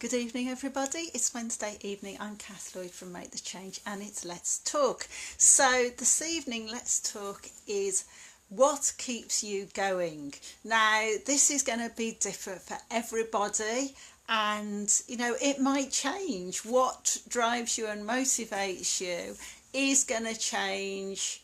Good evening, everybody. It's Wednesday evening. I'm Kath Lloyd from Make the Change, and it's Let's Talk. So this evening, Let's Talk is what keeps you going. Now, this is going to be different for everybody, and it might change. What drives you and motivates you is going to change,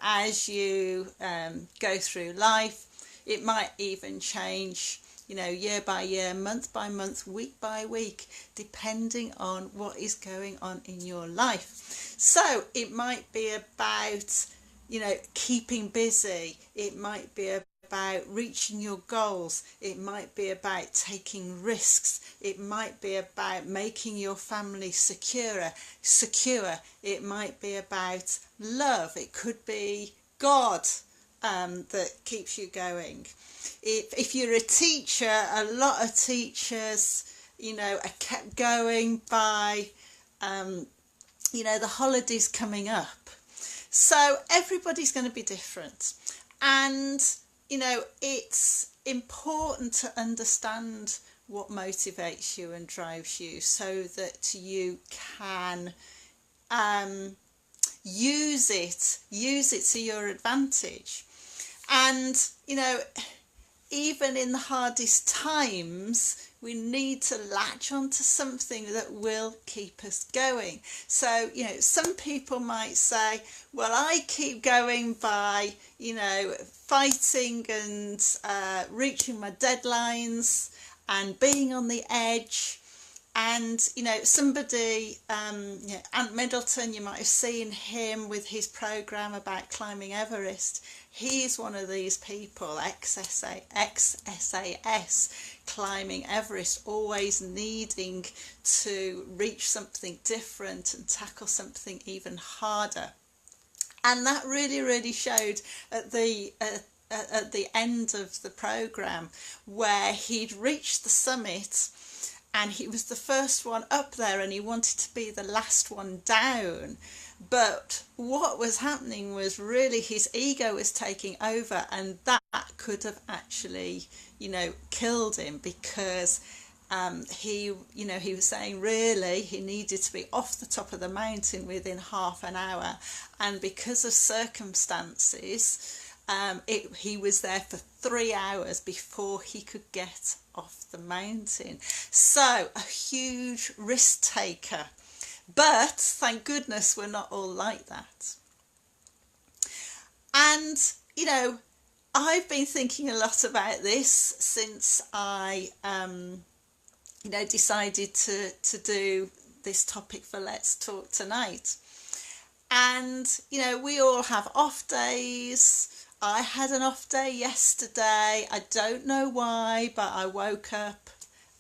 as you go through life. It might even change year by year, month by month, week by week, depending on what is going on in your life. So it might be about, keeping busy. It might be about reaching your goals. It might be about taking risks. It might be about making your family secure. It might be about love. It could be God that keeps you going. If you're a teacher, a lot of teachers, are kept going by, the holidays coming up. So everybody's going to be different. And, it's important to understand what motivates you and drives you so that you can use it to your advantage. And, even in the hardest times, we need to latch onto something that will keep us going. So, some people might say, well, I keep going by, fighting and reaching my deadlines and being on the edge. And, somebody, Ant Middleton, you might have seen him with his programme about climbing Everest. He's one of these people, ex-SAS, climbing Everest, always needing to reach something different and tackle something even harder. And that really, really showed at the end of the programme, where he'd reached the summit. And he was the first one up there, and he wanted to be the last one down. But what was happening was really his ego was taking over, and that could have actually, killed him, because he was saying really he needed to be off the top of the mountain within half an hour. And because of circumstances, he was there for 3 hours before he could get off the mountain. So a huge risk taker, but thank goodness we're not all like that. And I've been thinking a lot about this since I decided to do this topic for Let's Talk tonight. And we all have off days. I had an off day yesterday. I don't know why, but I woke up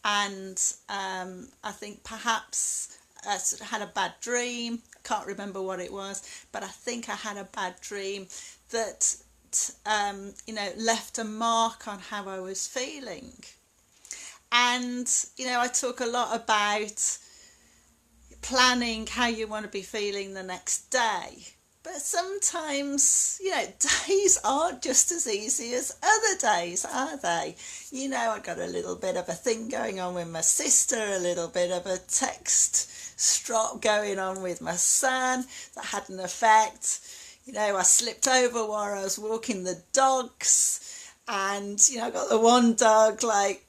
and I think perhaps I had a bad dream. Can't remember what it was, but I think I had a bad dream that left a mark on how I was feeling. And I talk a lot about planning how you want to be feeling the next day. But sometimes, days aren't just as easy as other days, are they? I got a little bit of a thing going on with my sister, a little bit of a text strop going on with my son that had an effect. I slipped over while I was walking the dogs. And, I got the one dog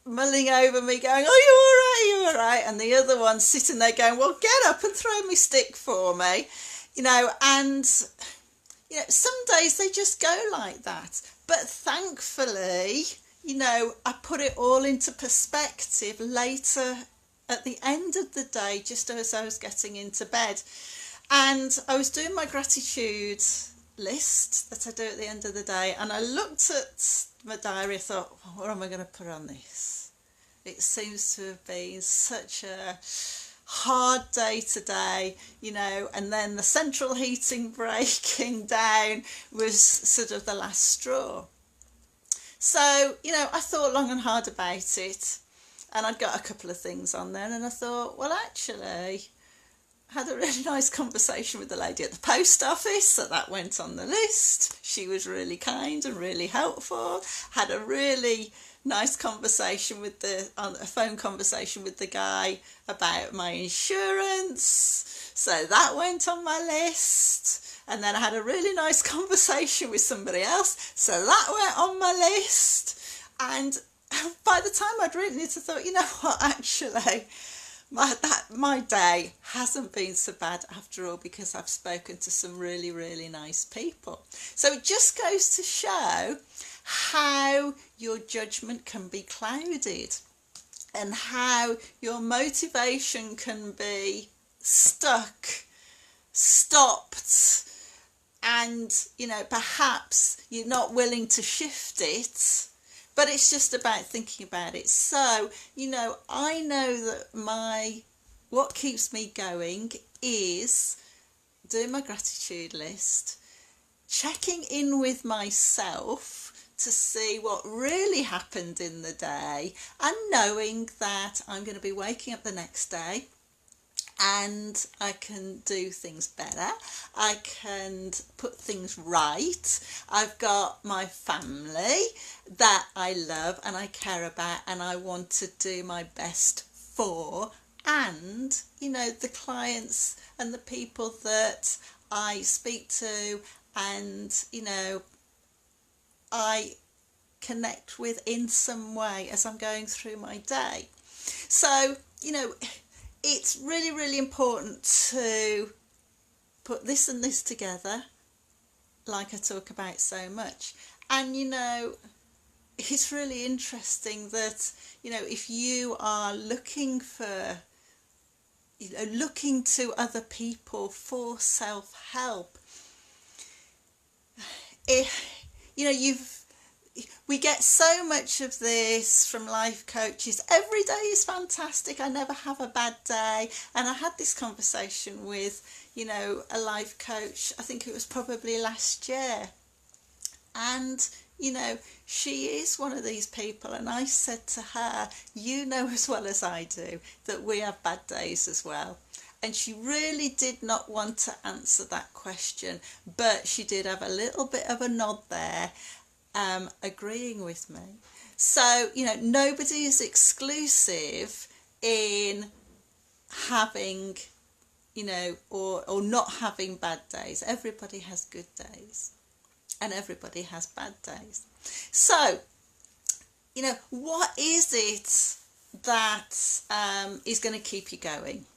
mulling over me going, oh, you all right? And the other one sitting there going, well, get up and throw me stick for me. And some days they just go like that. But thankfully, I put it all into perspective later at the end of the day, just as I was getting into bed. And I was doing my gratitude list that I do at the end of the day. And I looked at my diary, I thought, what am I going to put on this? It seems to have been such a hard day today, and then the central heating breaking down was sort of the last straw. So, I thought long and hard about it, and I'd got a couple of things on there, and I thought, well, actually, I had a really nice conversation with the lady at the post office, so that went on the list. She was really kind and really helpful. Had a really nice conversation with a phone conversation with the guy about my insurance. So that went on my list. And then I had a really nice conversation with somebody else. So that went on my list. And by the time I'd written it, I thought, you know what, actually, my day hasn't been so bad after all, because I've spoken to some really, really nice people. So it just goes to show how your judgment can be clouded and how your motivation can be stopped, and perhaps you're not willing to shift it, but it's just about thinking about it. So I know that what keeps me going is doing my gratitude list, checking in with myself to see what really happened in the day, and knowing that I'm going to be waking up the next day and I can do things better. I can put things right. I've got my family that I love and I care about and I want to do my best for. And, the clients and the people that I speak to and, I connect with in some way as I'm going through my day. So, it's really, really important to put this and this together, like I talk about so much. And, it's really interesting that, if you are looking to other people for self-help, we get so much of this from life coaches. Every day is fantastic. I never have a bad day. And I had this conversation with, a life coach, I think it was probably last year. And, she is one of these people. And I said to her, as well as I do, that we have bad days as well. And she really did not want to answer that question, but she did have a little bit of a nod there, agreeing with me. So, nobody is exclusive in having, or not having bad days. Everybody has good days and everybody has bad days. So, what is it that is going to keep you going?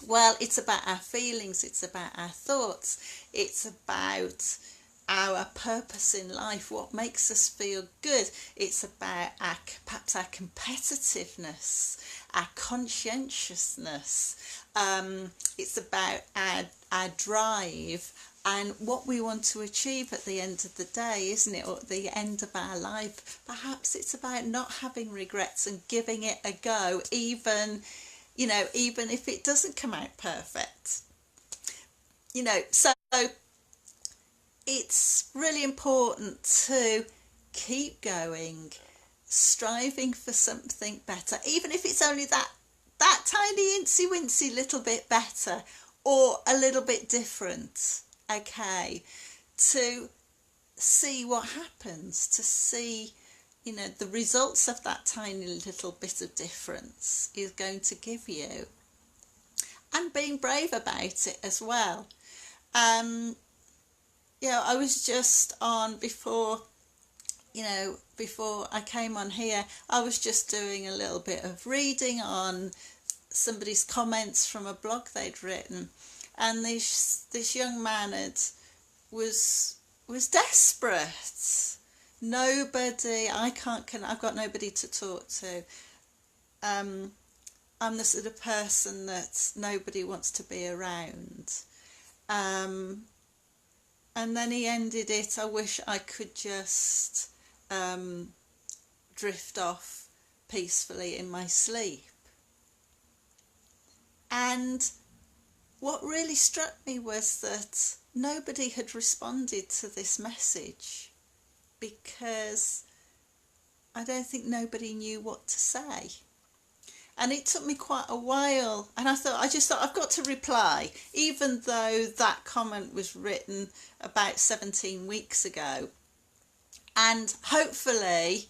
Well, it's about our feelings, it's about our thoughts, it's about our purpose in life, what makes us feel good. It's about perhaps our competitiveness, our conscientiousness. It's about our drive and what we want to achieve at the end of the day, isn't it? Or at the end of our life. Perhaps it's about not having regrets and giving it a go, even if it doesn't come out perfect. So it's really important to keep going, striving for something better, even if it's only that tiny incy-wincy little bit better or a little bit different, okay, to see what happens, to see the results of that tiny little bit of difference is going to give you, and being brave about it as well. I was just on before I came on here, I was just doing a little bit of reading on somebody's comments from a blog they'd written, and this young man was desperate. I've got nobody to talk to. I'm the sort of person that nobody wants to be around. And then he ended it, I wish I could just drift off peacefully in my sleep. And what really struck me was that nobody had responded to this message, because I don't think nobody knew what to say. And it took me quite a while, and I just thought I've got to reply, even though that comment was written about 17 weeks ago. And hopefully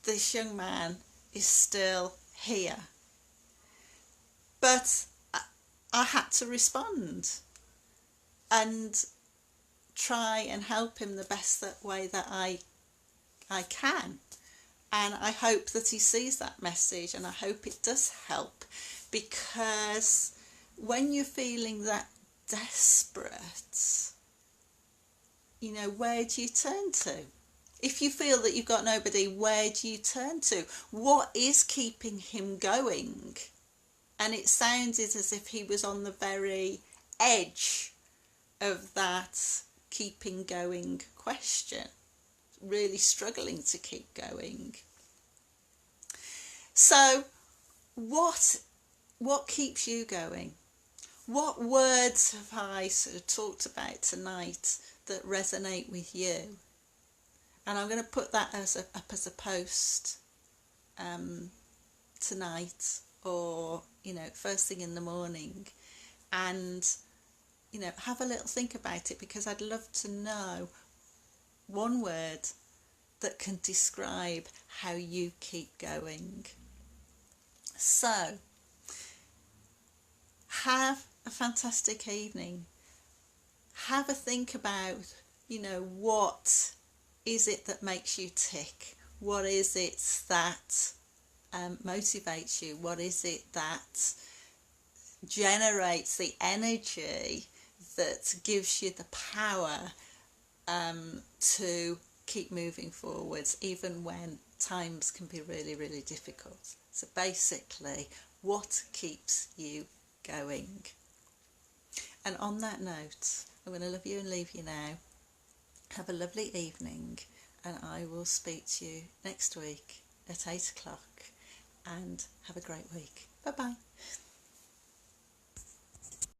this young man is still here. But I had to respond and try and help him the best way that I can. And I hope that he sees that message, and I hope it does help, because when you're feeling that desperate, you know, where do you turn to? If you feel that you've got nobody, where do you turn to? What is keeping him going? And it sounded as if he was on the very edge of that keeping going question, really struggling to keep going. So what keeps you going? What words have I sort of talked about tonight that resonate with you? And I'm going to put that up as a post tonight, or, you know, first thing in the morning, and, you know, have a little think about it, because I'd love to know one word that can describe how you keep going. So, have a fantastic evening. Have a think about, you know, what is it that makes you tick? What is it that motivates you? What is it that generates the energy that gives you the power to keep moving forwards, even when times can be really, really difficult? So basically, what keeps you going? And on that note, I'm going to love you and leave you now. Have a lovely evening, and I will speak to you next week at 8 o'clock, and have a great week. Bye bye.